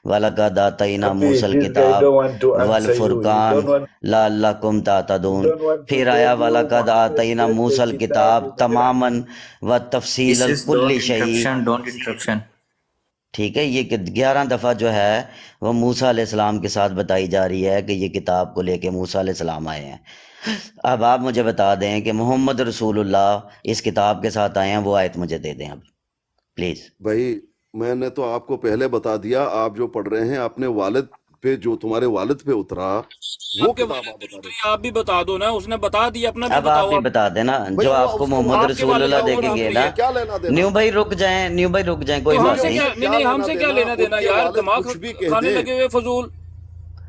وَلَقَدْ آتَيْنَا Habib, Musa this guy الْكِتَابَ don't want to answer you. He وَالْفُرْقَانَ لَعَلَّكُمْ تَهْتَدُونَ don't want to پھر tell آیا you وَلَقَدْ Muhammad آتَيْنَا said the Musa kitab الْكِتَابَ تَمَامًا وَتَفْصِيلَ This is كُلِّ شَيْءٍ. don't interruption. ٹھیک ہے، یہ 11 دفعہ جو ہے وہ موسیٰ علیہ السلام کے ساتھ بتائی جا رہی ہے کہ یہ کتاب کو لے کے موسیٰ علیہ السلام آئے ہیں۔ اب آپ مجھے بتا دیں کہ محمد رسول اللہ اس کتاب کے ساتھ آئے ہیں، وہ آیت مجھے دے دیں اب پلیز۔ بھائی میں نے تو آپ کو پہلے بتا دیا، آپ جو پڑھ رہے ہیں اپنے والد پہ، جو تمہارے والد پہ اترا وہ آپ کے کتاب والد آپ بتا تو رہے آپ بھی بتا دو نا، اس نے بتا دیا، اپنا بھی اب آپ بتاؤ بھی آپ۔ بتا دیں نا بھائی جو وہ آپ کو اس کو محمد آپ کے رسول والد اللہ کا دے وہ کے نام گئے کوئی نا۔ ہے؟ کیا لینا دینا؟ نیو بھائی رک جائیں، نیو بھائی رک جائیں، کوئی تو ہم بات سے نہیں۔ کیا کیا نہیں ہم لینا سے کیا دینا؟ لینا دینا ان کے یار، والد دماغ کچھ بھی کہہ کھانے دیں، لگے ہوئے فضول۔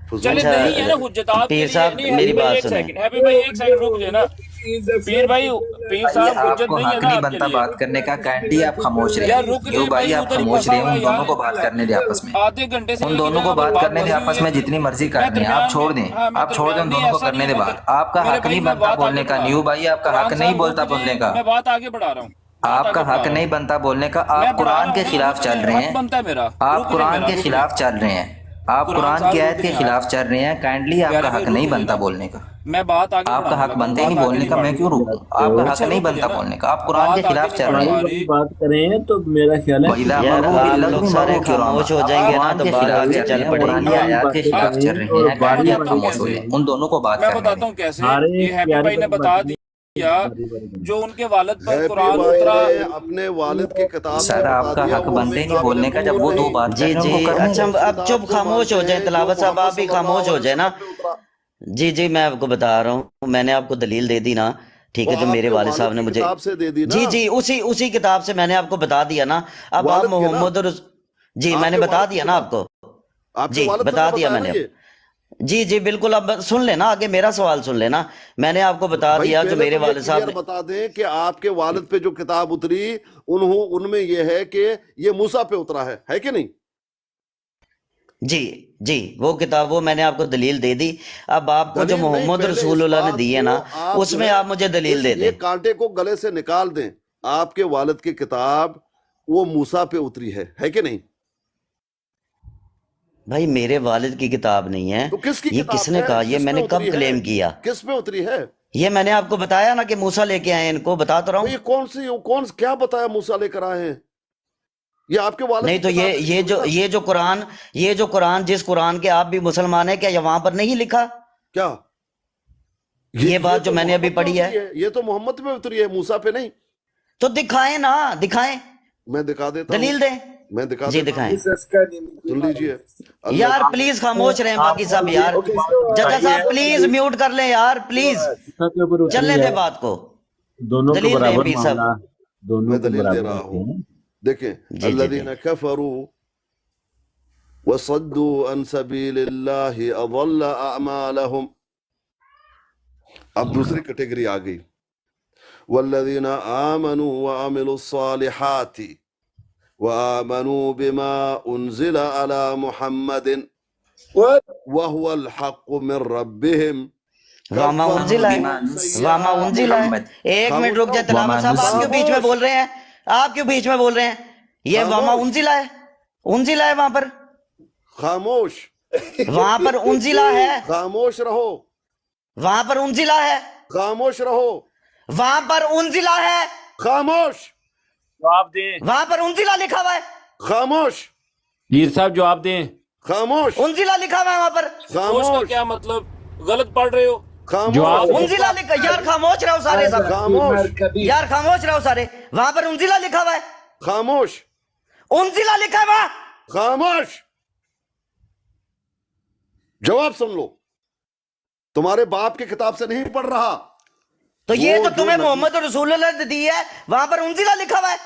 فضول چلے اچھا نہیں ہے نا حجت آپ کے پیر لیے، صاحب نہیں میری ہیپی بھائی بات ایک سنیں۔ سیکنڈ، ہیپی بھائی ایک سیکنڈ رک جائے نا۔ پیر بھائی، پیر بھائی صاحب آپ حجت کو نہیں ہے حق نا نہیں آپ کے بنتا لیے۔ بات کرنے کا، کائنڈلی آپ خاموش رہیں۔ یار رک یو جائے بھائی بھائی، آپ ادھر ہی خاموش پھنسا رہیں، ہوا ہے ان دونوں یار، کو بات کرنے دیں آپس میں، آدھے گھنٹے سے ان ایک ہی دونوں جگہ کو پر بات کرنے پھنسی دیں ہوئی آپس ہے۔ میں، جتنی مرضی میں کرنی ہے آپ درمیان چھوڑ میں، دیں، ہاں میں آپ چھوڑ دیں، درمیان ان نہیں، دونوں کو ایسا کرنے نہیں دیں ہے۔ بات۔ آپ کا میرے حق بھائی نہیں میں بنتا بات بولنے آگے کا، بڑھا رہا نیو ہوں۔ بھائی آپ کا حق قرآن نہیں صاحب بولتا رک بولنے جائیں، کا، میں بات آگے بڑھا رہا ہوں، بات آپ کا آگے بڑھا حق رہا ہوں، نہیں بنتا بولنے کا، میں آپ بڑھا قرآن رہا کے ہوں نا، خلاف رک چل جائیں، رہے حق ہیں، بنتا ہے میرا، آپ رک جائیں قرآن میرا، کے رک جائیں۔ خلاف چل رہے ہیں، آپ قرآن قرآن صاحب کی رک آیت کے جائیں یار، خلاف چل رہے ہیں، کائنڈلی آپ پیارے کا بھائی حق رک نہیں جائیں بنتا نا، بولنے کا، میں بات آگے آپ کا بڑھانے حق لگا ہوں، بنتا ہی بات نہیں آگے بولنے نہیں کا، میں بڑھنی۔ کیوں رکوں؟ آپ کا حق اچھا نہیں رک جائے بنتا نا، بولنے کا، آپ قرآن کے بات آگے خلاف نہیں چل بڑھا رہے بھائی ہیں۔ پا بھائی رہی۔ بات کریں تو میرا خیال ہے وَإِذَا یار مَرُّوا آپ بِاللَّغْوِ لوگ سارے مَرُّوا خاموش ہو كِرَامًا، جائیں آپ گے نا قرآن تو کے بات خلاف آگے چل رہے چل ہیں، پڑے قرآن گی۔ کی ہاں آیات کے باتیں خلاف چل کریں رہے اور ہیں، باری کائنڈلی آپ باری خاموش ہو کریں، جائیں، ان دونوں کو بات میں کرنے بتاتا دیں۔ ہوں کیسے، سارے یہ ہیپی پیارے بھائی نے بھائی بتا باتیں دیا، باری باری کریں۔ جو ان کے والد پر ہیپی قرآن بھائی اترا۔ نے اپنے والد کی کتاب سے سر بتا آپ کا دیا، حق ان بنتے میں ہی نہیں قابل بولنے کا، جب وہ قبول دو نہیں۔ بات کر جی رہے ہیں ان جی کو کرنے اچھا دیں۔ اس اب کتاب چپ کو خاموش ہو مانتے جائیں، ہیں جو تلاوت صاحب محمد آپ بھی صلی اللہ خاموش ہو علیہ جائیں نا۔ وسلم پہ اترا، جی جی میں آپ کو بتا رہا ہوں، میں نے آپ کو دلیل دے دی نا، ٹھیک وہ ہے، جو آپ میرے کے والد صاحب والد نے کی مجھے، کتاب سے دے دی نا، جی جی اسی کتاب سے میں نے آپ کو بتا دیا نا۔ اب آپ والد کے نا، محمد جی میں آپ نے کے بتا والد کی دیا نا کتاب، آپ کو، آپ کے جی والد سے بتا تو دیا بتایا میں نا نے۔ یہ۔ جی جی بالکل، اب سن لینا، آگے میرا سوال سن لینا، میں نے آپ کو بتا بھائی دیا جو پہلے میرے تو یہ والد صاحب کلیئر نے، بتا دیں کہ آپ کے والد پہ جو کتاب اتری ان میں یہ ہے کہ یہ موسیٰ پہ اترا ہے کہ نہیں؟ جی جی وہ کتاب، وہ میں نے آپ کو دلیل دے دی۔ اب آپ کو جو دلیل نہیں، محمد پہلے رسول اس اللہ نے بات دی ہے کو نا، آپ اس جو میں ہے آپ مجھے دلیل اس دے دیں۔ ایک کانٹے کو گلے سے نکال دیں، آپ کے والد کی کتاب وہ موسیٰ پہ اتری ہے کہ نہیں؟ بھائی میرے والد کی کتاب نہیں ہے، تو کس کی یہ کس کتاب نے ہے؟ کہا؟ یہ کس میں پہ نے کب اتری ہے؟ کلیم کیا؟ کس پہ اتری ہے؟ یہ میں نے آپ کو بتایا نا کہ موسیٰ لے کے آئے ہیں، ان کو بتا تو رہا تو ہوں۔ یہ کون کیا بتایا موسیٰ لے کر آئے ہیں؟ یہ آپ کے والد نہیں کی تو کتاب نہیں ہوگی نا؟ یہ جو قرآن جس قرآن کے آپ بھی مسلمان ہیں، کیا یہ وہاں پر نہیں لکھا کیا یہ بات جو تو میں نے ابھی محمد پہ پڑھی ہے؟ اتری ہے، یہ تو محمد پہ اتری ہے، موسیٰ پہ نہیں۔ تو دکھائیں نا، دکھائیں، میں دکھا دیتا ہوں، دلیل دیں، میں دکھا جی دیتا دکھائیں۔ ہوں، جیسس کا نہیں سن لیجئے۔ یار اللہ پلیز خاموش رہیں آپ باقی صاحب، مجھے یار ایک بات جگہ بتائیے، صاحب پلیز میوٹ کر لیں یار پلیز، موسیٰ کے اوپر اتری چلنے ہے، دیں بات کو، دونوں کو دلیل دیں برابر پیر صاحب۔ معاملہ، دونوں میں کو دلیل دے برابر رہا رکھتے ہوں، ہیں۔ دیکھیں جی جی الذین کفروا وصدوا عن سبیل اللہ اضل اعمالهم، اب دوسری کیٹیگری آ گئی، والذین آمنوا وعملوا الصالحات وآمنوا بما انزل على محمد وهو الحق من ربهم واما انزل ہے، بما واما انزل ہے۔ محمد، ایک منٹ خاموش رک رہو، جائے تلاوت صاحب، آپ کیوں بیچ میں بول رہے ہیں؟ آپ کیوں بیچ میں بول رہے ہیں؟ یہ واما خاموش انزلہ ہے، انزلہ ہے وہاں پر، خاموش وہاں پر انزلہ ہے، خاموش رہو، وہاں پر انزلہ ہے، خاموش رہو، وہاں پر انزلہ ہے، خاموش جواب دیں وہاں پر انزلہ لکھا ہوا ہے، خاموش پیر صاحب، جواب دیں، خاموش انزلہ لکھا ہوا ہے وہاں پر، خاموش کا خاموش کیا مطلب؟ غلط پڑھ رہے ہو؟ خاموش انزلہ لکھا، یار خاموش رہو سارے سب، خاموش یار خاموش رہو سارے، وہاں پر انزلہ لکھا ہوا ہے، خاموش انزلہ لکھا ہوا ہے۔ خاموش جواب سن لو، تمہارے باپ کی کتاب سے نہیں پڑھ رہا، تو یہ وہ تو جو تمہیں نبی- محمد رسول اللہ نے دی ہے، وہاں پر انزلہ لکھا ہوا ہے۔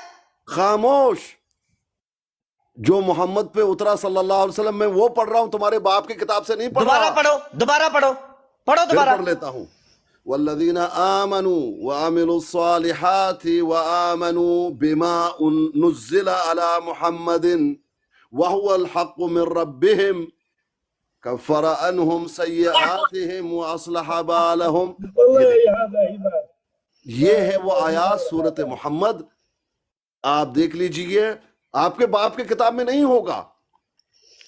خاموش، جو محمد پہ اترا صلی اللہ علیہ وسلم میں وہ پڑھ رہا ہوں، تمہارے باپ کی کتاب سے نہیں پڑھ دوبارہ رہا۔ پڑھو، دوبارہ پڑھو، پڑھو پھر دوبارہ۔ پڑھ لیتا ہوں، والذین آمنوا وعملوا الصالحات وآمنوا بما نزل على محمد وهو الحق من ربهم کفر عنہم سیئاتہم واصلح بالہم، یہ ہے وہ آیات سورت محمد، آپ دیکھ لیجئے، آپ کے باپ کی کتاب میں نہیں ہوگا۔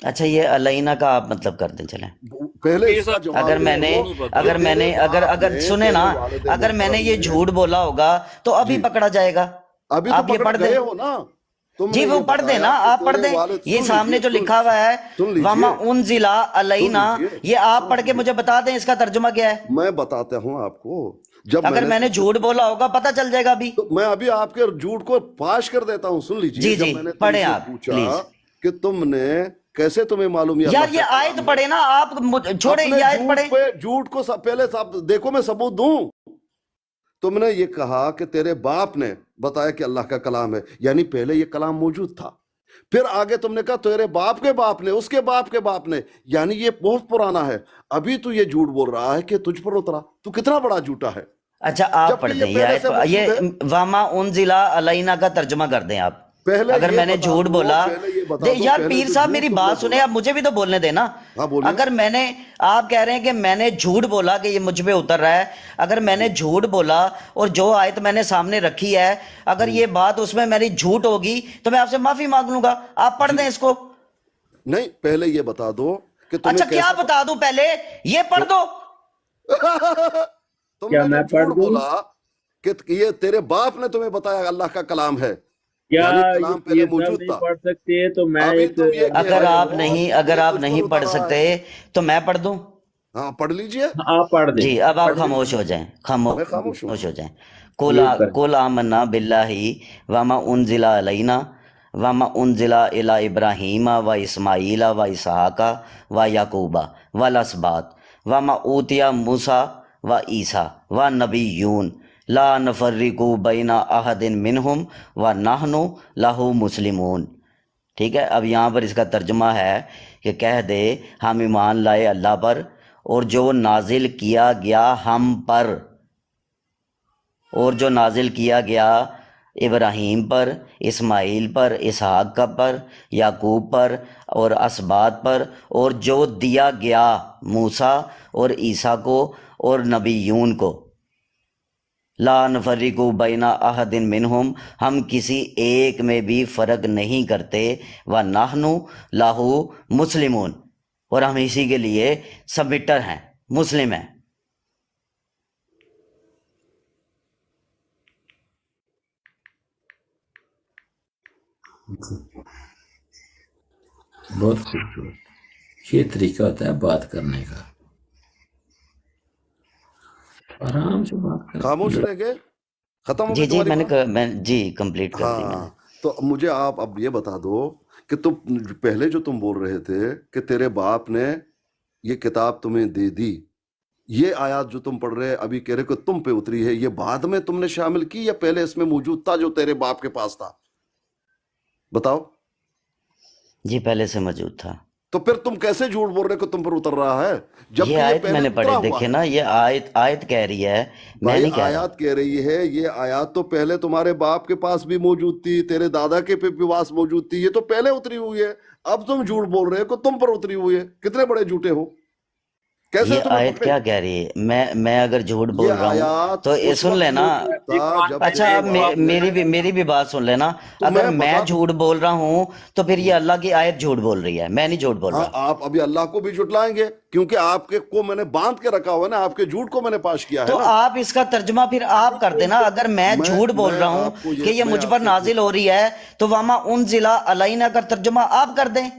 اچھا یہ علینا کا آپ مطلب کر دیں چلیں. پہلے پیر اس کا صاحب، جواب اگر دے میں نے دو اگر کہ میں نے تیرے اگر باپ اگر نے سنیں نا تیرے والد اگر میں نے یہ محترم جھوٹ بولا ہوگا تو ابھی جی پکڑا جائے گا. ابھی تو آپ یہ پکڑ پڑھ دیں. گئے ہو نا. تم جی نے وہ یہ پڑھ دیں نا, بتایا کہ آپ پڑھ تیرے دیں. والد یہ سن سامنے لیجئے جو لکھا ہوا ہے سن وما لیجئے انزلا سن علینا, لیجئے یہ آپ سن پڑھ کے لیجئے مجھے بتا دیں اس کا ترجمہ کیا ہے. میں بتاتا ہوں آپ کو. جب اگر میں نے تم سے جھوٹ بولا ہوگا پتہ چل جائے گا ابھی. تو میں ابھی آپ کے جھوٹ کو فاش کر دیتا ہوں. سن لیجئے, جی جب جی میں نے تم پڑھیں سے آپ پوچھا پلیز. کہ تم نے کیسے تمہیں معلوم یہ یار اللہ یہ کا آیت کلام ہے, پڑھے نا آپ, چھوڑیں اپنے یہ آیت جھوٹ پڑھیں. پہ جھوٹ کو پہلے دیکھو میں ثبوت دوں. تم نے یہ کہا کہ تیرے باپ نے بتایا کہ اللہ کا کلام ہے, یعنی پہلے یہ کلام موجود تھا. پھر آگے تم نے کہا تیرے باپ کے باپ نے, اس کے باپ کے باپ نے, یعنی یہ بہت پرانا ہے. ابھی تو یہ جھوٹ بول رہا ہے کہ تجھ پر اترا. تو کتنا بڑا جھوٹا ہے. اچھا آپ جبکہ پڑھ یہ دیں یہ پہلے آیت سے موجود یہ ہے. وما انزلا علینا کا ترجمہ کر دیں آپ. پہلے اگر یہ میں نے بتا جھوٹ دو, بولا, پہلے یہ بتا دو, یار پہلے پیر جو صاحب جھوٹ میری تم نے بات سنیں, بولا. اب مجھے بھی تو بولنے دیں نا. ہاں بولیے. اگر میں نے, آپ کہہ رہے ہیں کہ میں نے جھوٹ بولا کہ یہ مجھ پہ اتر رہا ہے, اگر میں نے جھوٹ بولا اور جو آیت میں نے سامنے رکھی ہے اگر یہ بات اس میں میری جھوٹ ہوگی تو میں آپ سے معافی مانگ لوں گا. آپ پڑھ دیں اس کو. نہیں پہلے یہ بتا دو کہ تمہیں اچھا کیا کیسے بتا دوں پہلے, یہ پڑھ دو. تم کیا نے میں جو پڑھ جھوٹ دوں؟ بولا کہ یہ تیرے باپ نے تمہیں بتایا اللہ کا کلام ہے, کیا یعنی یہ کلام پہلے پیر صاحب موجود نہیں تھا. پڑھ سکتے تو میں ابھی ایک تم یہ کہہ اگر رہے آپ ہو نہیں کہ اگر یہ آپ تجھ پر نہیں اتر پڑھ رہا سکتے ہے. تو میں پڑھ دوں. ہاں پڑھ لیجئے. آپ پڑھ دیں. جی اب آپ پڑھ خاموش لیجئے. ہو جائیں, میں خاموش ہوں. خاموش ہو جائیں. میوٹ کریں. قل آمنا باللہ وما انزل علینا وما انزل الی ابراہیم و اسماعیل و اسحاق و یعقوب والاسباط وما اوتی موسیٰ و عیسیٰ و نبیون لا نفرق بین احد منہم و نحن لہ مسلمون. ٹھیک ہے, اب یہاں پر اس کا ترجمہ ہے کہ کہہ دے ہم ایمان لائے اللہ پر اور جو نازل کیا گیا ہم پر, اور جو نازل کیا گیا ابراہیم پر, اسماعیل پر, اسحاق پر, یعقوب پر اور اسباط پر, اور جو دیا گیا موسیٰ اور عیسیٰ کو اور نبیون کو. لا نفرق بین احد منہم, ہم کسی ایک میں بھی فرق نہیں کرتے. ونحن لہ مسلمون, اور ہم اسی کے لیے سبمٹر ہیں, مسلم ہیں. بہت خوبصورت. یہ طریقہ ہوتا ہے بات کرنے کا, آرام سے بات کریں. خاموش رہ گئے, ختم ہو جی گئی جی تمہاری بات. میں جی کمپلیٹ کر دی میں نے. ہاں تو مجھے آپ اب یہ بتا دو کہ تم پہلے جو تم بول رہے تھے کہ تیرے باپ نے یہ کتاب تمہیں دے دی, یہ آیات جو تم پڑھ رہے ابھی کہہ رہے کہ تم پہ اتری ہے, یہ بعد میں تم نے شامل کی یا پہلے اس میں موجود تھا جو تیرے باپ کے پاس تھا؟ بتاؤ. جی پہلے سے موجود تھا. تو پھر تم کیسے جھوٹ بول رہے کہ تم پر اتر رہا ہے جبکہ یہ یہ آیت میں پہلے نے اترا پڑھی, ہوا دیکھیں ہے؟ نا یہ آیت کہہ رہی ہے, میں بھائی نہیں کہہ رہا. آیات کہہ رہی ہے, یہ آیات تو پہلے تمہارے باپ کے پاس بھی موجود تھی, تیرے دادا کے پاس موجود تھی, یہ تو پہلے اتری ہوئی ہے. اب تم جھوٹ بول رہے ہو کہ تم پر اتری ہوئی ہے. کتنے بڑے جھوٹے ہو, کیسے یہ تمہیں آیت پکڑے؟ کیا کہہ رہی ہے؟ میں اگر جھوٹ بول یہ رہا ہوں آیات تو یہ اس سن وقت لینا. موجود تھا جب اچھا تیرے اب باپ نے. میری بھی بات سن لینا. تو اگر میں میں بتا جھوٹ بول رہا ہوں تو پھر یہ اللہ کی آیت جھوٹ بول رہی ہے, میں نہیں جھوٹ بول ہاں رہا. آپ ابھی اللہ کو بھی جھٹلائیں گے کیونکہ آپ کے کو میں نے باندھ کے رکھا ہوا ہے نا, آپ کے جھوٹ کو میں نے پاش کیا ہے تو نا. آپ اس کا ترجمہ پھر آپ کر دینا. اگر میں جھوٹ بول رہا ہوں آپ کو کہ یہ میں مجھ آپ پر سے نازل ہو رہی ہے تو وما انزل علینا کا ترجمہ آپ کر دیں.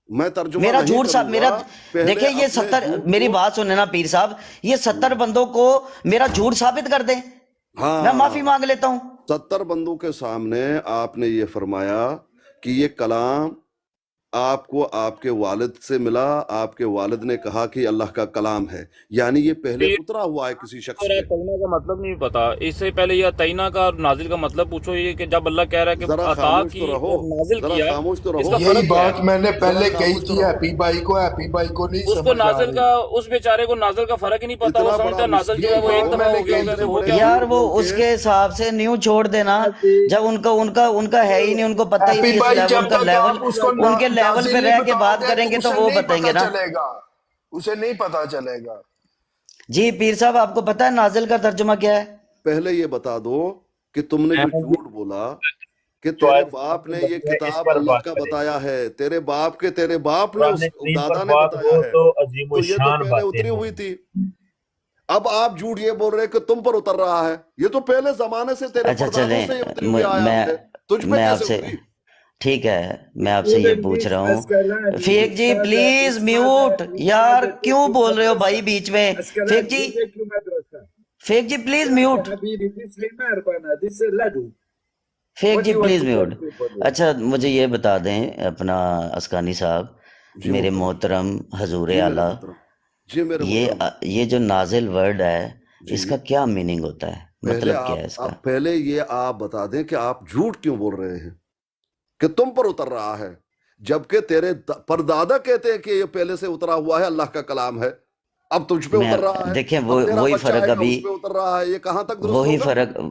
میں ترجمہ میرا نہیں جھوٹ کروں صاحب, میرا گا. پہلے دیکھیں یہ اپنے 70, جھوٹ میری کو- بات سنیں نا پیر صاحب, یہ 70 بندوں کو میرا جھوٹ ثابت کر دیں, میں معافی مانگ لیتا ہوں. 70 بندوں کے سامنے آپ نے یہ فرمایا کہ یہ کلام آپ کو آپ کے والد سے ملا, آپ کے والد نے کہا کہ اللہ کا کلام ہے, یعنی یہ پہلے اترا ہوا ہے کسی شخص پہ. تینا کا مطلب نہیں پتا, اس سے پہلے یہ تینا کا اور نازل کا مطلب پوچھو. یہ کہ جب اللہ کہہ رہا ہے کہ ذرا عطا خاموش کی تو رہو, اور نازل ذرا کیا, خاموش تو اس رہو. کا یہی فرق کیا ہے؟ بات میں نے پہلے کہی خاموش تھی رہو. ہیپی بھائی کو نہیں اس کو سمجھ آ نازل رہی. کا, اس بیچارے کو نازل کا فرق ہی نہیں پتا. وہ اتنا سمجھتا ہے بڑا نازل جو ہے وہ یہ ایک بات دفعہ میں ہو گیا نے ہوگا کہی تو ہو تھی. کیا. یار وہ اس کے حساب سے نیو چھوڑ دینا, جب ان کا ہے ہی نہیں, ان کو پتہ ہی ہیپی نہیں بھائی اس جب لیول کا تک لیول, آپ اس کو ان کے لیول نازل پہ نہیں رہ کے بات بتاؤ کریں گے تو اسے وہ نہیں بتائیں گے پتا نا. چلے گا, اسے نہیں پتا چلے گا. جی پیر صاحب آپ کو پتہ ہے نازل کا ترجمہ کیا ہے؟ پہلے یہ بتا دو کہ تم نے جو جھوٹ بولا کہ تیرے باپ نے یہ کتاب اللہ کا بتایا ہے، تیرے باپ نے اس دادا نے بتایا ہے، تو یہ تو پہلے اتری ہوئی تھی. اب آپ جھوٹ یہ بول رہے کہ تم پر اتر رہا ہے، یہ تو پہلے زمانے سے تیرے اچھا پردادوں چلیں، سے یہ اتری ہوئی آیات ہے، تجھ پہ میں آپ کیسے سے اتری؟ ٹھیک ہے، میں آپ سے یہ پوچھ رہا ہوں. فیق جی پلیز میوٹ، یار کیوں بول رہے ہو بھائی بیچ میں؟ Faiq ji please mute, Faiq ji please mute. اچھا مجھے یہ بتا دیں اپنا اسکانی صاحب، جی میرے محترم، محترم حضور جی میرے اعلیٰ، محترم، جی میرے محترم، یہ جو نازل ورڈ ہے اس جی کا کیا میننگ ہوتا ہے، پہلے مطلب کیا ہے اس کا؟ آپ پہلے یہ آپ بتا دیں کہ آپ جھوٹ کیوں بول رہے ہیں کہ تم پر اتر رہا ہے، جبکہ تیرے پردادا کہتے ہیں کہ یہ پہلے سے اترا ہوا ہے، اللہ کا کلام ہے، اب تجھ پہ اتر رہا ہے، دیکھیں اب تیرا وہی بچہ فرق آئے گا ابھی، اس پہ اتر رہا ہے، یہ کہاں تک درست ہوگا؟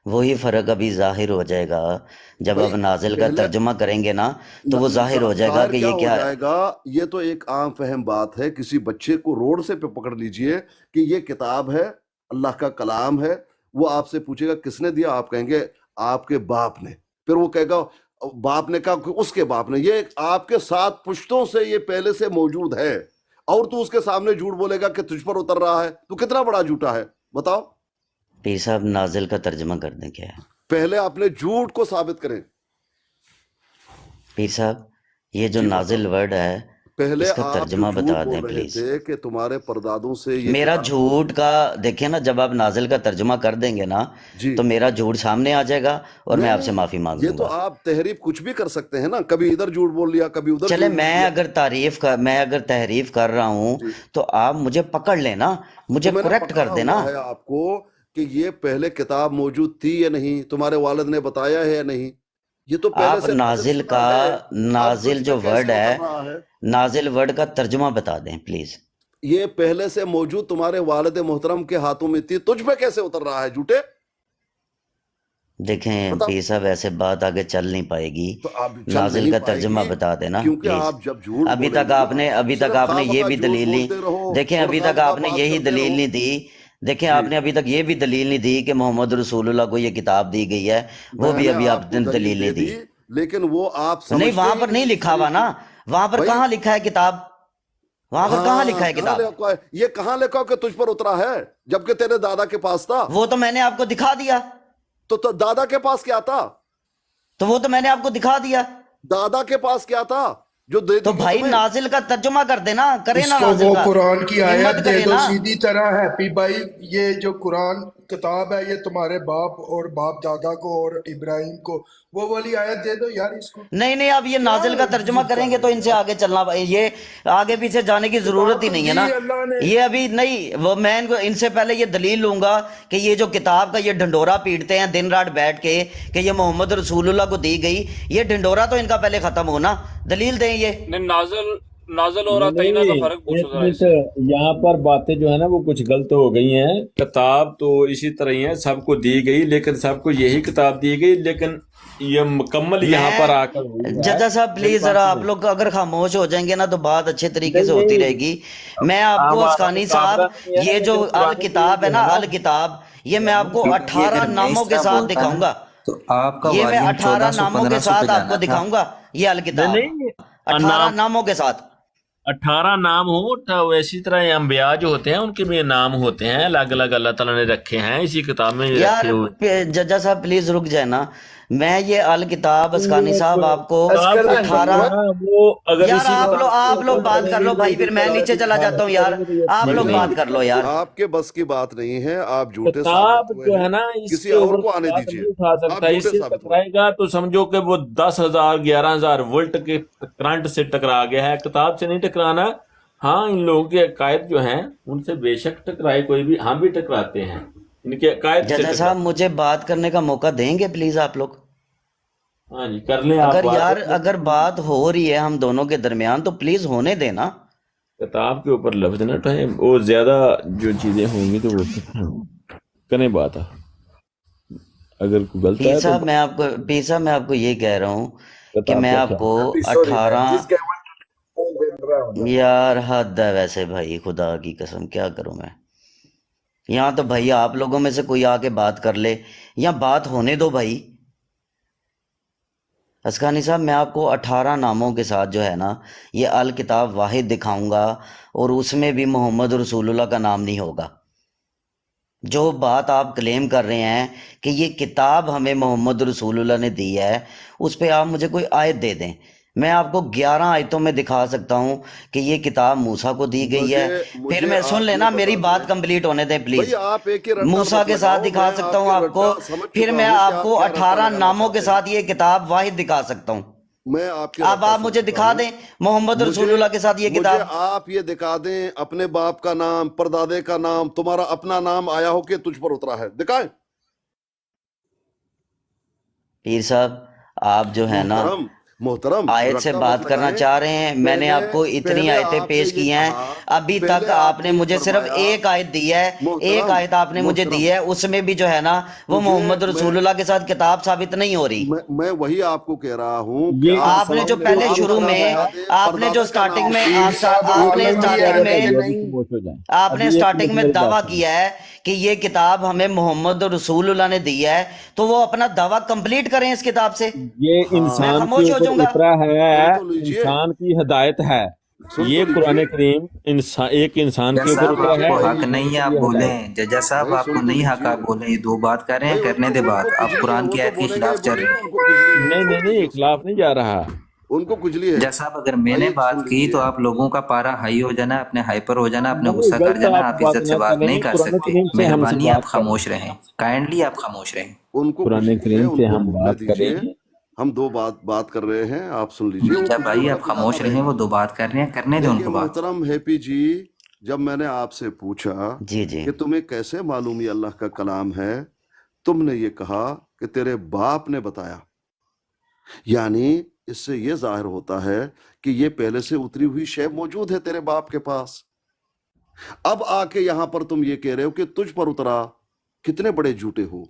وہی فرق ابھی ظاہر ہو جائے گا جب بھائی آپ نازل کا پہلے ترجمہ کریں گے نا، تو وہ ظاہر ہو جائے گا ظاہر کہ کیا یہ ہو کیا ہے. جائے گا؟ یہ تو ایک عام فہم بات ہے. کسی بچے کو روڈ سے پکڑ لیجئے کہ یہ کتاب ہے، اللہ کا کلام ہے، وہ آپ سے پوچھے گا کس نے دیا، آپ کہیں گے آپ کے باپ نے، پھر وہ کہے گا باپ نے کہا کہ اس کے باپ نے، یہ آپ کے 7 پشتوں سے یہ پہلے سے موجود ہے، اور تو اس کے سامنے جھوٹ بولے گا کہ تجھ پر اتر رہا ہے، تو کتنا بڑا جھوٹا ہے بتاؤ. پیر صاحب نازل کا ترجمہ کر دیں کیا ہے؟ پہلے اپنے جھوٹ کو ثابت کریں. پیر صاحب یہ جو جی نازل ورڈ ہے پہلے اس کا آپ جو ترجمہ جھوٹ بتا دیں بول رہے پلیز. تھے کہ تمہارے پردادوں سے یہ میرا کتاب، جھوٹ کا دیکھیں نا، جب آپ نازل کا ترجمہ کر دیں گے نا جی تو میرا جھوٹ سامنے آ جائے گا اور میں آپ سے نہیں، معافی مانگ یہ لوں تو گا. آپ تحریف کچھ بھی کر سکتے ہیں نا، کبھی ادھر جھوٹ بول لیا، کبھی ادھر چلے جھوٹ بول میں لیا. اگر تحریف کر رہا ہوں جی تو آپ مجھے پکڑ لینا، مجھے تو میں نے کریکٹ کر پکڑا دینا. ہوا ہے آپ کو کہ یہ پہلے کتاب موجود تھی یا نہیں، تمہارے والد نے بتایا ہے یا نہیں، یہ تو پہلے آپ سے نازل نازل شدہ کا ہے، اب نازل تجھ پہ جو کیسے ورڈ ہے، اتر رہا ہے؟ نازل ورڈ کا ترجمہ بتا دیں پلیز. یہ پہلے سے موجود تمہارے والد محترم کے ہاتھوں میں تھی، تجھ پہ کیسے اتر رہا ہے جھوٹے؟ دیکھیں بتاؤ. پیر صاحب ایسے بات آگے چل نہیں پائے گی، تو اب چل نازل نہیں کا پائے ترجمہ گی بتا دینا کیونکہ پلیز. آپ جب جھوٹ ابھی بولیں تک گے آپ نا، نے صرف خواہ یہ مخواہ بھی جھوٹ دلیل نہیں، بولتے رہو دیکھیں اور ابھی خواہ تک مخواہ آپ نے بات یہی کرتے دلیل رہو. نہیں دی، دیکھیں جی آپ نے ابھی تک یہ بھی دلیل نہیں دی کہ محمد رسول اللہ کو یہ کتاب دی گئی ہے، وہ میں بھی نے ابھی آپ آپ کو نے دلیل دلیل دے نہیں دی. دی، لیکن وہ آپ نہیں سمجھتے وہاں ہی پر نہیں اس لکھا ہوا طریقے. نا، وہاں پر بھائی کہاں لکھا ہے کتاب، وہاں پر کہاں لکھا ہاں ہے کہاں کتاب؟ لکھا ہے؟ یہ کہاں لکھا کہ تجھ پر اترا ہے جبکہ تیرے دادا کے پاس تھا؟ وہ تو میں نے آپ کو دکھا دیا، تو دادا کے پاس کیا تھا؟ تو وہ تو میں نے آپ کو دکھا دیا. دادا کے پاس کیا تھا جو دے تو دی گئی بھائی تمہیں؟ نازل کا ترجمہ کر دینا، کرے اس نا کو نازل وہ کا، قرآن کی ہمت آیت دے کرے دو نا. سیدھی طرح. ہیپی بھائی یہ جو قرآن کتاب ہے یہ تمہارے باپ اور باپ دادا کو اور ابراہیم کو، وہ والی آیت دے دو یار اس کو. نہیں اب یہ کیا نازل کا ترجمہ ضد کریں کر گے تو رہے ان ہیں سے یار؟ آگے چلنا، یہ آگے پیچھے جانے کی ضرورت کتاب ہی تو نہیں ہے دی نا. اللہ نے. یہ ابھی نہیں، وہ میں ان سے پہلے یہ دلیل لوں گا کہ یہ جو کتاب کا یہ ڈھنڈورا پیٹتے ہیں دن رات بیٹھ کے کہ یہ محمد رسول اللہ کو دی گئی، یہ ڈھنڈورا تو ان کا پہلے ختم ہونا، دلیل دیں یہ. نہیں نازل اور تئینہ کا نہیں، فرق پوچھو ایک ذرا منٹ، اس سے. یہاں پر باتیں جو ہے نا وہ کچھ غلط ہو گئی ہیں. کتاب تو اسی طرح ہی ہے، سب کو دی گئی، لیکن سب کو یہی کتاب دی گئی، لیکن یہ مکمل یہاں پر آ کر ہوئی ہے. ججا صاحب میری پلیز بات ذرا آپ سنیں. لوگ اگر خاموش ہو جائیں گے نا تو بات اچھے طریقے سے نہیں ہوتی نہیں، رہے گی. میں آپ کو ہمارا اسکانی صاحب مقابلہ نہیں ہے، یہ جو لیکن قرآن الکتاب ہے جو نا، ہے الکتاب یہ میں آپ کو یہ 18 اگر میں ناموں اس کے طرح ساتھ بولتا دکھاؤں نا گا، تو آپ کا یہ میں والیوم 18 ناموں کے 1400 پہ ساتھ آپ کو جانا تھا. دکھاؤں گا، یہ الکتاب نہیں 18 نام، ناموں کے ساتھ. 18 نام ہو اسی طرح یہ انبیاء جو ہوتے ہیں ان کے بھی نام ہوتے ہیں الگ الگ، اللہ تعالیٰ نے رکھے ہیں اسی کتاب میں یار رکھے ہوئے. ججا صاحب پلیز رک جائے نا، میں یہ الکتاب اسکانی صاحب آپ کو کتاب جو 18 ہے نا وہ اگر یار اسی آپ لوگ بات کر لو بھائی، پھر میں نیچے چلا جاتا ہوں یار، آپ لوگ نہیں بات کر لو یار. آپ کے بس کی بات نہیں ہے، آپ جھوٹے کتاب ثابت ہوئے جو ہیں، ہے نا اس کسی کے اور اوپر کو آنے ہاتھ دیجئے، نہیں اٹھا سکتا، آپ اس جھوٹے سے ثابت ہوئے. ٹکرائے گا تو سمجھو کہ وہ 10,000 11,000 وولٹ کے کرنٹ سے ٹکرا گیا ہے. کتاب سے نہیں ٹکرانا. ہاں ان لوگوں کے عقائد جو ہیں ان سے بے شک ٹکرائے کوئی بھی، ہم بھی ٹکراتے ہیں ان کے عقائد سے ججا صاحب ٹکراتے. مجھے بات کرنے کا موقع دیں گے پلیز آپ لوگ؟ ہاں جی کر لیں آپ اگر بات. یار اگر بات ہو رہی ہے ہم دونوں کے درمیان تو پلیز ہونے دینا. کتاب کے اوپر لفظ نہ اٹھائیں، وہ زیادہ جو چیزیں ہوں گی تو وہ کریں بات. اگر کوئی غلط پیر ہے تو صاحب میں آپ کو یہ کہہ رہا ہوں کہ کتاب میں کا آپ کیا. کو Sorry man, 18 this guy wants to fall in round. یار حد ہے ویسے بھائی، خدا کی قسم کیا کروں میں یہاں. تو بھائی آپ لوگوں میں سے کوئی آ کے بات کر لے یا بات ہونے دو بھائی. اسکانی صاحب میں آپ کو 18 ناموں کے ساتھ جو ہے نا یہ الکتاب واحد دکھاؤں گا، اور اس میں بھی محمد رسول اللہ کا نام نہیں ہوگا۔ جو بات آپ کلیم کر رہے ہیں کہ یہ کتاب ہمیں محمد رسول اللہ نے دی ہے، اس پہ آپ مجھے کوئی آیت دے دیں۔ میں آپ کو 11 آیتوں میں دکھا سکتا ہوں کہ یہ کتاب موسیٰ کو دی گئی ہے۔ پھر میں سن لینا، میری بات کمپلیٹ ہونے دیں پلیز۔ بھئی آپ ایک ہی رٹا موسیٰ مت کے ساتھ لگاؤ، دکھا میں سکتا ہوں آپ کے کو، رٹا سمجھ پھر چکا میں ہوں کہ آپ کو کیا رٹا 18 لگانا ناموں کے چاہتے ہیں۔ ساتھ یہ کتاب واحد دکھا سکتا ہوں۔ میں آپ کے اب رٹا آپ سمجھ مجھے چکا دکھا ہوں۔ دیں محمد رسول اللہ کے ساتھ یہ کتاب۔ مجھے آپ یہ دکھا دیں اپنے باپ کا نام، پردادے کا نام، تمہارا اپنا نام آیا ہو کہ تجھ پر اترا ہے، دکھائیں۔ پیر صاحب آپ جو ہے نا محترم آیت سے رٹا بات مت کرنا لگائیں۔ چاہ رہے ہیں، میں نے آپ کو اتنی پہلے آیتیں آپ پیش نے کی یہ ہیں، کہا، ابھی پہلے تک آپ نے یہ مجھے صرف فرمایا، ایک آیت دی ہے، محترم، ایک آیت آپ نے مجھے دی ہے، اس میں بھی جو ہے نا وہ محمد رسول اللہ کے ساتھ کتاب ثابت نہیں ہو رہی۔ میں وہی آپ کو کہہ رہا ہوں کہ یہ آپ نے جو پہلے شروع میں آپ نے جو سٹارٹنگ میں آپ نے سٹارٹنگ میں آپ نے سٹارٹنگ میں دعویٰ کیا ہے کہ یہ کتاب ہمیں محمد رسول اللہ نے دی ہے، تو وہ اپنا دعویٰ کمپلیٹ کریں اس کتاب سے۔ یہ انسان خاموش کے ہو اوپر جاؤں گا۔ اترا ہے، سن تو لیجئے۔ انسان کی ہدایت ہے سن تو یہ لیجئے۔ قرآن کریم ایک انسان کے جج اوپر صاحب اترا آپ ہے، کو ایک حق انسان نہیں کے ہے آپ لیے ہدایت۔ بولیں، ججا صاحب بھائی آپ کو سن تو نہیں حق لیجئے۔ آپ بولیں، یہ دو بات کر رہے ہیں، بھائی کرنے دے بات۔ آپ قرآن کی آیت کے خلاف چل رہے ہیں۔ نہیں اخلاف نہیں جا رہا۔ ان کو کجلی ہے۔ جج صاحب اگر میں نے بات کی تو آپ لوگوں کا پارا ہائی ہو جانا، اپنے ہائپر ہو جانا، اپنے غصہ کر غلط جانا، آپ آپ بات عزت سے نہ بات کریں، نہیں کر قرآن سکتے۔ کریم سے ہم سے مہربانی آپ بات کریں، خاموش رہیں، کائنڈلی آپ خاموش رہیں۔ ان کو قرآن کجلی ہے، کریم ان سے کو ہم بولنے بات کریں۔ دیجئے۔ ہم دو بات کر رہے ہیں، آپ سن لیجئے۔ ججا بھائی آپ خاموش رہیں، وہ دو بات کر رہے ہیں، کرنے دیں ان دیکھیے کو بات۔ محترم ہیپی جی، جب میں نے آپ سے پوچھا جی جی کہ تمہیں کیسے معلوم یہ اللہ کا کلام ہے، تم نے یہ کہا کہ تیرے باپ نے بتایا، یعنی اس سے یہ ظاہر ہوتا ہے کہ یہ پہلے سے اتری ہوئی شے موجود ہے تیرے باپ کے پاس۔ اب آ کے یہاں پر تم یہ کہہ رہے ہو کہ تجھ پر اترا، کتنے بڑے جھوٹے ہو،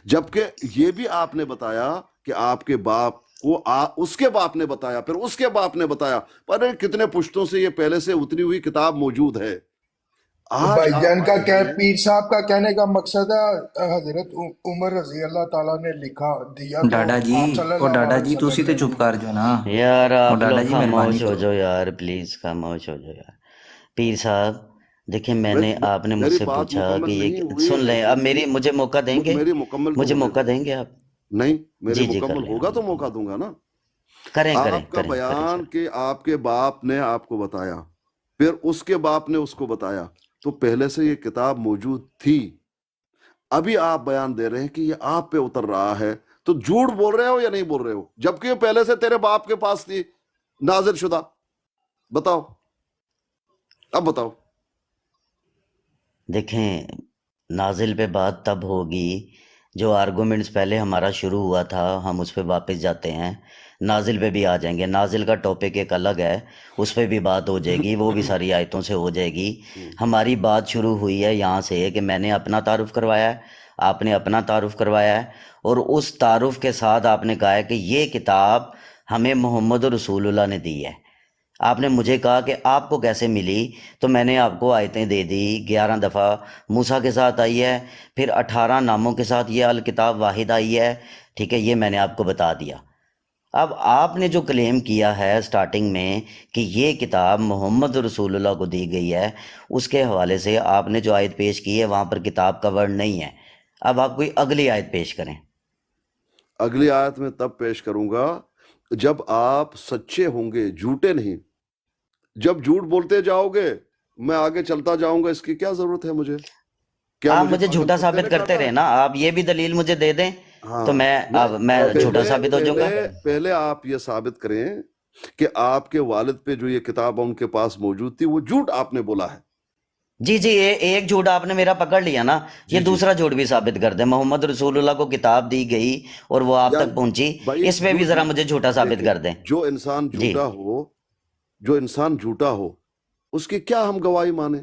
جبکہ یہ بھی آپ نے بتایا کہ آپ کے باپ کو اس کے باپ نے بتایا، پھر اس کے باپ نے بتایا، پر کتنے پشتوں سے یہ پہلے سے اتری ہوئی کتاب موجود ہے۔ بھائی جان کا آج پیر صاحب کا کہنے کا مقصد ہے حضرت عمر رضی اللہ تعالیٰ نے لکھا دیا تو ڈاڈا جی آپ صلی او اللہ ڈاڈا علیہ جی تو اسی وسلم تے نے چپ کر جو نا، یار او آپ ڈاڈا لوگ جی مہربانی خاموش ہو کرو۔ جاؤ یار، پلیز خاموش ہو جاؤ یار۔ پیر صاحب دیکھیں آپ نے مجھ میری سے بات پوچھا کہ مکمل نہیں یہ ہوئی سن لیں، ہے اب مجھے موقع دیں گے، میری مکمل تو مجھے ہونے موقع دیں۔ دیں گے آپ؟ نہیں میری جی کر مکمل لیں، ہوگا تو موقع دوں گا نا۔ کریں آپ کا کریں بیان کہ آپ کے باپ نے آپ کو بتایا، پھر اس کے باپ نے اس کو بتایا، تو پہلے سے یہ کتاب موجود تھی، ابھی آپ بیان دے رہے ہیں کہ یہ آپ پہ اتر رہا ہے، تو جھوٹ بول رہے ہو یا نہیں بول رہے ہو؟ جبکہ یہ پہلے سے تیرے باپ کے پاس تھی نازل شدہ۔ بتاؤ، اب بتاؤ۔ دیکھیں نازل پہ بات تب ہوگی جو آرگومنٹس پہلے ہمارا شروع ہوا تھا، ہم اس پہ واپس جاتے ہیں، نازل پہ بھی آ جائیں گے۔ نازل کا ٹاپک ایک الگ ہے، اس پہ بھی بات ہو جائے گی، وہ بھی ساری آیتوں سے ہو جائے گی۔ ہماری بات شروع ہوئی ہے یہاں سے کہ میں نے اپنا تعارف کروایا ہے، آپ نے اپنا تعارف کروایا ہے، اور اس تعارف کے ساتھ آپ نے کہا ہے کہ یہ کتاب ہمیں محمد رسول اللہ نے دی ہے۔ آپ نے مجھے کہا کہ آپ کو کیسے ملی، تو میں نے آپ کو آیتیں دے دی، 11 دفعہ موسیٰ کے ساتھ آئی ہے، پھر 18 ناموں کے ساتھ یہ الکتاب واحد آئی ہے، ٹھیک ہے، یہ میں نے آپ کو بتا دیا۔ اب آپ نے جو کلیم کیا ہے سٹارٹنگ میں کہ یہ کتاب محمد رسول اللہ کو دی گئی ہے، اس کے حوالے سے آپ نے جو آیت پیش کی ہے وہاں پر کتاب کا ورڈ نہیں ہے۔ اب آپ کوئی اگلی آیت پیش کریں۔ اگلی آیت میں تب پیش کروں گا جب آپ سچے ہوں گے، جھوٹے نہیں۔ جب جھوٹ بولتے جاؤ گے میں آگے چلتا جاؤں گا، اس کی کیا ضرورت ہے مجھے؟ کیا آپ مجھے پاگل جھوٹا کتے ثابت نے کرتے کاٹا رہے ہے؟ نا، آپ یہ بھی دلیل مجھے دے دیں ہاں، تو میں جھوٹا ثابت ہو جاؤں گا۔ پہلے آپ یہ ثابت کریں کہ آپ کے والد پہ جو یہ کتاب ان کے پاس موجود تھی وہ جھوٹ آپ نے بولا ہے۔ جی جی، ایک جھوٹ آپ نے میرا پکڑ لیا نا، یہ دوسرا جھوٹ بھی ثابت کر دیں۔ محمد رسول اللہ کو کتاب دی گئی اور وہ آپ تک پہنچی، بھائی اس میں بھی ذرا مجھے جھوٹا ثابت کر دیں۔ جو انسان جھوٹا ہو، جو انسان جھوٹا ہو، اس کی کیا ہم گواہی مانیں؟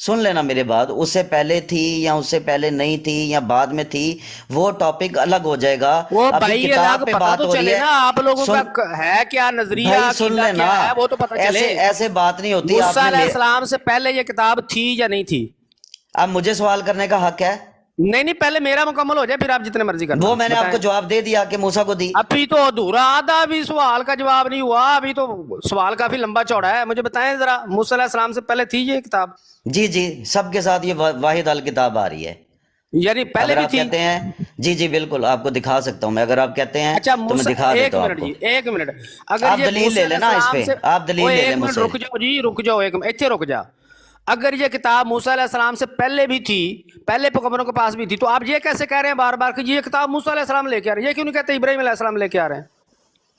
سن لینا میرے بات، اس سے پہلے تھی یا اس سے پہلے نہیں تھی یا بعد میں تھی، وہ ٹاپک الگ ہو جائے گا. وہ ابھی بھائی کتاب الگ پہ پتا بات تو ہو رہی چلے ہے. نا آپ لوگوں سن کا ہے کیا نظریہ، بھائی سن عقیدہ لینا، کیا ہے وہ تو پتا چلے. ایسے بات نہیں ہوتی. آپ موسیٰ نے علیہ السلام سے پہلے یہ کتاب تھی یا نہیں تھی؟ اب مجھے سوال کرنے کا حق ہے. نہیں پہلے میرا مکمل ہو جائے پھر آپ جتنے مرضی کرنا. وہ میں نے آپ کو جواب دے دیا کہ موسیٰ کو دی. ابھی تو ادھورا آدھا بھی سوال کا جواب نہیں ہوا، ابھی تو سوال کافی لمبا چوڑا ہے. مجھے بتائیں ذرا موسیٰ علیہ السلام سے پہلے تھی یہ کتاب؟ جی سب کے ساتھ یہ واحد الکتاب آ رہی ہے. یعنی پہلے اگر بھی آپ تھی؟ کہتے ہیں جی بالکل آپ کو دکھا سکتا ہوں میں. اگر آپ کہتے ہیں اچھا تو میں دکھا ایک دیتا ہوں منٹ آپ جی، کو. ایک منٹ. اگر آپ یہ دلیل لے لیں نا اس پہ، آپ دلیل لے لیں مجھ سے. رک جاؤ جی، رک جاؤ ایک منٹ، ایتھے رک جا. اگر یہ کتاب موسیٰ علیہ السلام سے پہلے بھی تھی، پہلے پیغمبروں کے پاس بھی تھی، تو آپ یہ کیسے کہہ رہے ہیں بار بار کہ یہ کتاب موسیٰ علیہ السلام لے کے آ رہے ہیں؟ یہ کیوں نہیں کہتے ابراہیم علیہ السلام لے کے آ رہے ہیں؟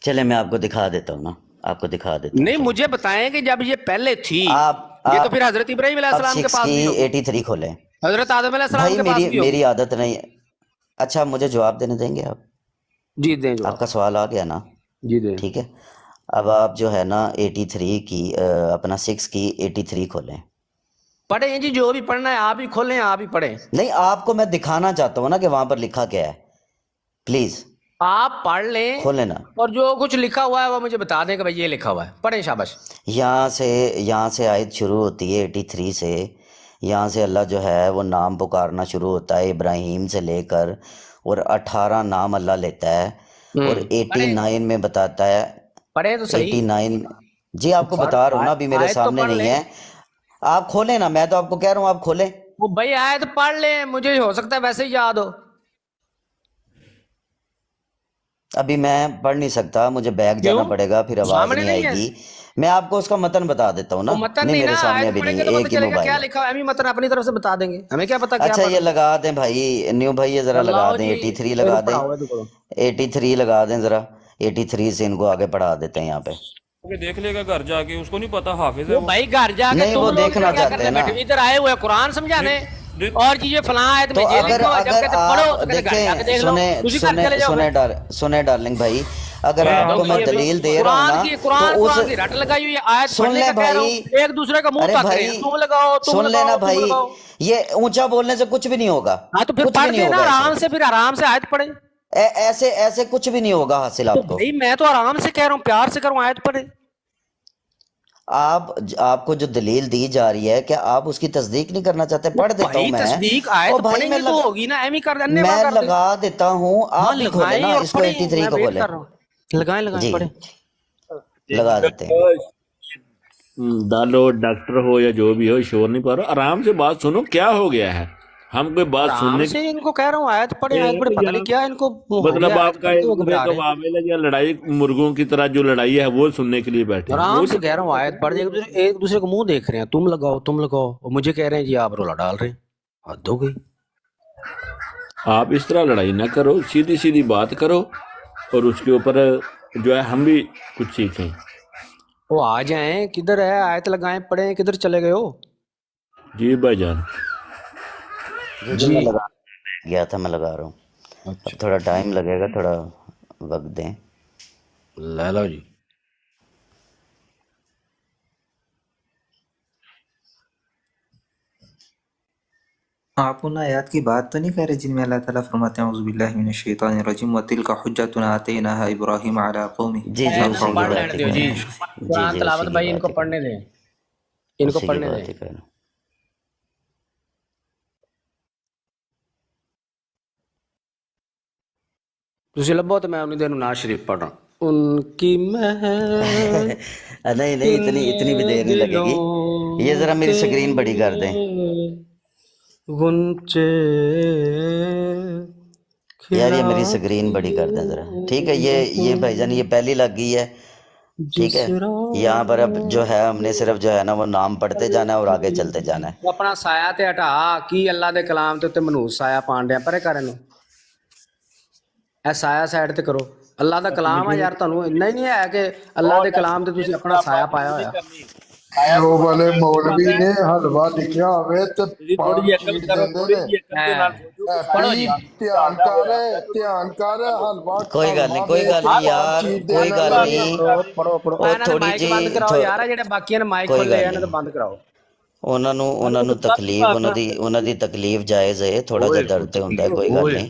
چلے میں آپ کو دکھا دیتا ہوں نا، آپ کو دکھا دیتا ہوں. نہیں مجھے بتائیں کہ جب یہ پہلے تھی آپ یہ تو پھر حضرت ابراہیم علیہ آپ السلام کے پاس بھی ہوگی، 83 کھولیں. حضرت آدم علیہ السلام بھائی کے پاس بھی ہوگی. میری عادت نہیں. اچھا مجھے جواب دینے دیں گے آپ؟ جی دیں جو آپ کا سوال آ گیا نا؟ جی دیں. ٹھیک ہے. اب آپ جو ہے نا 83 کی اپنا 6 کی 83 کھولیں. پڑھیں جی، جو بھی پڑھنا ہے آپ ہی کھولیں، آپ ہی پڑھیں. نہیں آپ کو میں دکھانا چاہتا ہوں نا کہ وہاں پر لکھا کیا ہے. پلیز آپ پڑھ لیں کھولیں نا. اور جو کچھ لکھا ہوا ہے وہ مجھے بتا دیں کہ بھائی یہ لکھا ہوا ہے. پڑھیں شاباش. یہاں سے آیت شروع ہوتی ہے 83 سے. یہاں سے اللہ جو ہے وہ نام پکارنا شروع ہوتا ہے ابراہیم سے لے کر، اور 18 نام اللہ لیتا ہے اور 89 میں بتاتا ہے. پڑھیں تو صحیح. 89 جی آپ کو بتا رہا ہوں نا، ابھی میرے آیت تو سامنے پڑھ نہیں لیں. ہے. آپ کھولیں نا، میں تو آپ کو کہہ رہا ہوں آپ کھولیں. وہ بھائی آیت پڑھ لیں، مجھے ہو سکتا ہے ویسے ہی یاد ہو. ابھی میں پڑھ نہیں سکتا، مجھے بیک جانا کیوں؟ پڑے گا، پھر آواز سامنے نہیں آئے نہیں ہے؟ گی. میں آپ کو اس کا متن بتا دیتا ہوں نا. وہ متن نہیں نہیں میرے نا، سامنے آیت ابھی پڑھیں نہیں گے ہے، تو ایک پتہ ہی چلے گا موبائل کیا ہے. لکھا ہے. ہم ہی متن اپنی طرف سے بتا دیں گے، ہمیں کیا پتا کیا اچھا یہ پڑھنا. لگا دیں بھائی نیو بھائی، یہ ذرا لگا دیں 83 لگا دیں. 83 لگا دیں ذرا. 83 سے ان کو آگے پڑھا دیتے ہیں یہاں پہ. دیکھ لے گا گھر جا کے، اس کو نہیں پتا حافظ ہے وہ بھائی گھر جا کے نہیں، تم وہ لوگ دیکھنا کیا چاہتے ہیں کرنے نا. بیٹھے ادھر آئے ہوئے قرآن سمجھانے اور جی یہ فلاں آیت میں تو یہ اگر لکھا ہوا ہے، جب اگر کہتے پڑھو آپ تو کہتے گھر جا کے دیکھ لو، اسی گھر چلے جاؤ. سنیں ڈارلنگ بھائی، اگر آپ کو میں دلیل دے رہا ہوں نا تو قرآن کی رٹ لگائی ہوئی ہے. آیت سن پڑھنے لیں کا کہہ رہا ہوں، بھائی. ایک دوسرے کا منہ ارے تک رہے ہیں، بھائی تم لگاؤ تم سن لینا لگاؤ تم بھائی، لگاؤ. یہ اونچا بولنے سے کچھ بھی نہیں ہوگا. ہاں تو پھر کچھ بھی پڑھ نہیں دینا ہوگا آرام ایسے. سے، پھر آرام سے آیت پڑھے. ایسے کچھ بھی نہیں ہوگا حاصل تو آپ کو. بھائی میں تو آرام سے کہہ رہا ہوں، پیار سے کروں، آیت پڑھے. آپ کو جو دلیل دی جا رہی ہے کیا آپ اس کی تصدیق نہیں کرنا چاہتے؟ پڑھ دیتا ہوں بھائی میں. تصدیق او آیت بھائی پڑھیں گے تو ہوگی نا، ایم ہی کر دیں، میں لگا دیتا ہوں، آپ بھی کھولیں نا اس کو. 83 کو کھولیں لگائیں جی پڑھیں. لگا دیتے ہیں. ڈالو ڈاکٹر ہو یا جو بھی ہو، شور نہیں پا رہا، آرام سے بات سنو. کیا ہو گیا ہے؟ ہم کوئی بات آرام سننے سے ان کو کہہ رہا ہوں آیت پڑھیں، آیت پڑھیں. پتہ نہیں کیا ان کو ہو مطلب گیا، آپ آیت کا پڑھتے ایک ہوئے دوسرے گھبرا کا رہے ہیں. معاملہ ہے یا لڑائی مرغوں کی طرح جو لڑائی ہے وہ سننے کے لیے بیٹھے ہیں. آرام سے کہہ رہا ہوں آیت پڑھ دیں. ایک دوسرے کو منہ دیکھ رہے ہیں، تم لگاؤ تم لگاؤ، اور مجھے کہہ رہے ہیں جی آپ رولا ڈال رہے ہیں. حد ہو گئی. آپ اس طرح لڑائی نہ کرو، سیدھی سیدھی بات کرو اور اس کے اوپر جو ہے ہم بھی کچھ سیکھیں. وہ آ جائیں، کدھر ہے آیت لگائیں پڑھیں، کدھر چلے گئے ہو؟ جی بھائی جان. جی میں لگا گیا تھا، میں لگا رہا ہوں. اب تھوڑا ٹائم لگے گا، تھوڑا وقت دیں. لے لو جی. آپ ان آیات کی بات تو نہیں کہہ رہے جن میں اللہ تعالیٰ فرماتے ہیں اعوذ باللہ من الشیطان الرجیم وَتِلْكَ حُجَّتُنَا آتَيْنَاهَا إِبْرَاهِيمَ عَلَىٰ قَوْمِهِ پڑھ لینے دیو جی، قرآن تلاوت بھائی ان کو پڑھنے دیں، ان کو پڑھنے دیں. تسی لبو تو میں انہیں دن ناز شریف پڑھ رہا ہوں. ان کی محل نہیں اتنی بھی دیر نہیں لگے گی. یہ ذرا میری سکرین بڑی کر دیں. گنچے یار یہ میری سکرین بڑی کر دیں ذرا. ٹھیک ہے، یہ بھائی جان یہ پہلی لگ گئی ہے. ٹھیک ہے، یہاں پر اب جو ہے ہم نے صرف جو ہے نا وہ نام پڑھتے جانا ہے اور آگے چلتے جانا ہے. اپنا سایہ تے ہٹا کی اللہ دے کلام تے تے منوس سایہ پان دیا پرے کرن. اے سایہ سائڈ تے کرو. اللہ دا کلام ہے یار، تانوں اتنا ہی نہیں ہے کہ اللہ دے کلام تے تسی اپنا سایہ پایا ہویا. جو والے مولوی نے حلوہ لکھیا ہوئے تے پان چیٹ دیندے نے. پڑھو جی. دھیان کر حلوہ کوئی گل نہیں یار، کوئی گل نہیں. پڑھو. اور انہاں دے تھوڑی مائک جی بند کراؤ یار، جڑے باقیاں نے مائک کوئی کھولے گل انہاں تے نہیں. بند کراؤ. ਉਹਨਾਂ ਨੂੰ ਤਕਲੀਫ ਉਹਨਾਂ ਦੀ ਤਕਲੀਫ ਜਾਇਜ਼ ਹੈ, ਥੋੜਾ ਜਿਹਾ ਦਰਦ ਤੇ ਹੁੰਦਾ ਹੈ, ਕੋਈ ਗੱਲ ਨਹੀਂ।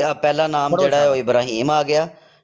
ਆ ਪਹਿਲਾ ਨਾਮ ਜਿਹੜਾ ਹੈ ਉਹ ਇਬਰਾਹੀਮ ਆ ਗਿਆ,